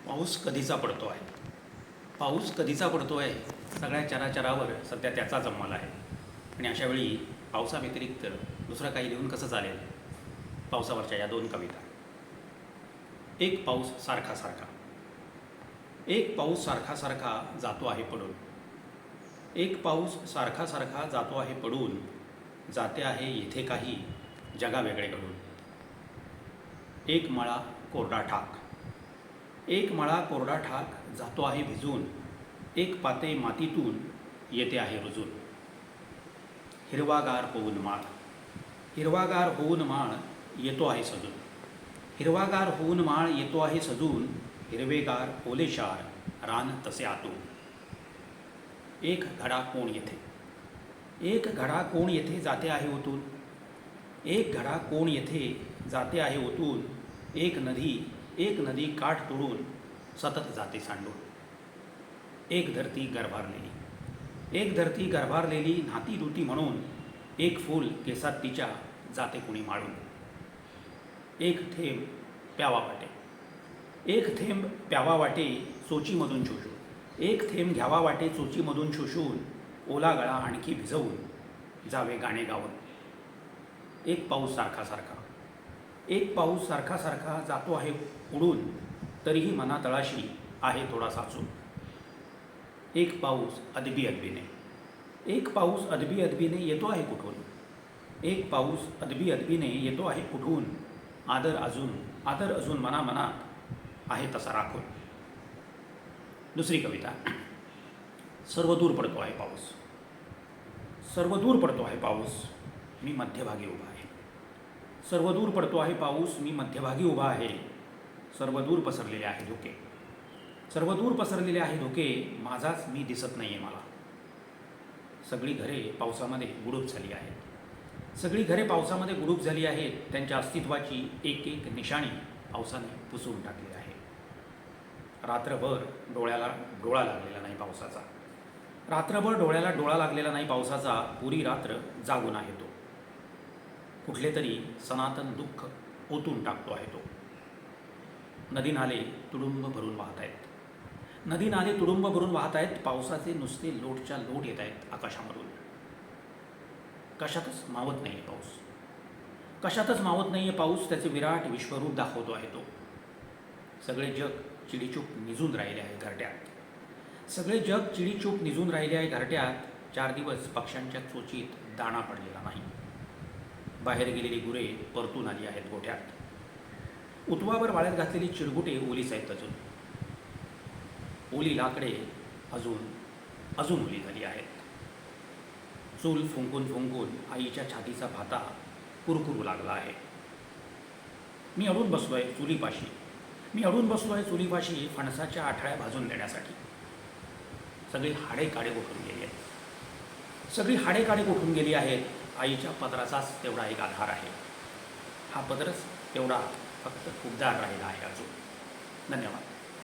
पाऊस कधीचा पडतो आहे. पाऊस कधीचा पडतो आहे सगळ्या चराचरावर सध्या त्याचा जमला आहे. आणि अशावेळी पावसाव्यतिरिक्त दुसरं काही लिहून कसं चालेल. पावसावरच्या या दोन कविता. एक पाऊस सारखा सारखा. एक पाऊस सारखा सारखा जातो आहे पडून. एक पाऊस सारखा सारखा जातो आहे पडून. जाते आहे येथे काही जगा वेगळे घडून. एक मळा कोरडा ठाक. एक मळा कोरडा ठाक जातो आहे भिजून. एक पाते मातीतून येते आहे रुजून. हिरवागार होऊन माळ. हिरवागार होऊन माळ येतो आहे सजून. हिरवागार होऊन माळ येतो आहे सजून. हिरवेगार ओलेशार रान तसे आतून. एक घडा कोण येथे. एक घडा कोण येथे जाते आहे ओतून. एक घडा कोण येथे जाते आहे ओतून. एक नदी काठ तोडून सतत जाते सांडून. एक धरती गर्भारलेली. एक धरती गर्भारलेली नाती दुती म्हणून. एक फूल केसात तिच्या जाते कुणी माळून. एक थेंब प्यावा वाटे. एक थेंब प्यावा वाटे चोचीमधून शोषून. एक थेंब घ्यावा वाटे चोचीमधून शोषून. ओला गळा आणखी भिजवून जावे गाणे गाऊन. एक पाऊस सारखा सारखा. एक पाऊस सारखा सारखा जातो आहे उडून. तरीही मनातळाशी आहे थोडा साचून. एक पाऊस अदबी अदबीने. एक पाऊस अदबी अदबीने येतो आहे कुठून. एक पाऊस अदबी अदबीने येतो आहे कुठून. आदर अजून मनामनात आहे तसा राखून. दुसरी कविता. सर्वदूर पडतो आहे पाऊस. सर्वदूर पडतो आहे पाऊस मी मध्यभागी उभा आहे. सर्वदूर पडतो आहे पाऊस मी मध्यभागी उभा आहे. सर्वदूर पसरलेले आहे धोके. सर्वदूर पसरलेले आहे धोके. माझाच मी दिसत नाही आहे मला. सगळी घरे पावसामध्ये गुडूप झाली आहेत. सगळी घरे पावसामध्ये गुडूप झाली आहेत. त्यांच्या अस्तित्वाची एक एक निशाणी पावसाने पुसून टाकली आहे. रात्रभर डोळ्याला डोळा लागलेला नाही पावसाचा. रात्रभर डोळ्याला डोळा लागलेला नाही पावसाचा. पुरी रात्र जागून आहे तो. कुठले तरी सनातन दुःख ओतून टाकतो आहे तो. नदी नाले तुडुंब भरून वाहत आहेत. नदी नाले तुडुंब भरून वाहत आहेत. पावसाचे नुसते लोटच्या लोट येत आहेत आकाशामधून. कशातच मावत नाही आहे पाऊस. कशातच मावत नाही आहे पाऊस. त्याचे विराट विश्वरूप दाखवतो आहे तो. सगळे जग चिडीचूप निजून राहिले आहे घरट्यात. सगळे जग चिडीचूप निजून राहिले आहे घरट्यात. 4 दिवस पक्ष्यांच्या चोचीत दाणा पडलेला नाही. बाहेर गेलेली गुरे परतून आली आहेत गोठ्यात. उतवावर वाळ्यात घातलेली चिरगुटे ओलीच आहेत अजून. ओली लाकडे अजून ओली झाली आहेत. चूल फुंकून फुंकून आईच्या छातीचा भाता कुरकुरू लागला आहे. मी अडून बसलोय चुलीपाशी. मी अडून बसलोय चुलीपाशी फणसाच्या आठळ्या भाजून देण्यासाठी. सगळी हाडे काडे उठून गेली आहेत. सगळी हाडे काडे उठून गेली आहेत. आईच्या पदराचाच तेवढा एक आधार आहे. हा पदरच तेवढा फक्त उबदार राहिला आहे अजून. धन्यवाद.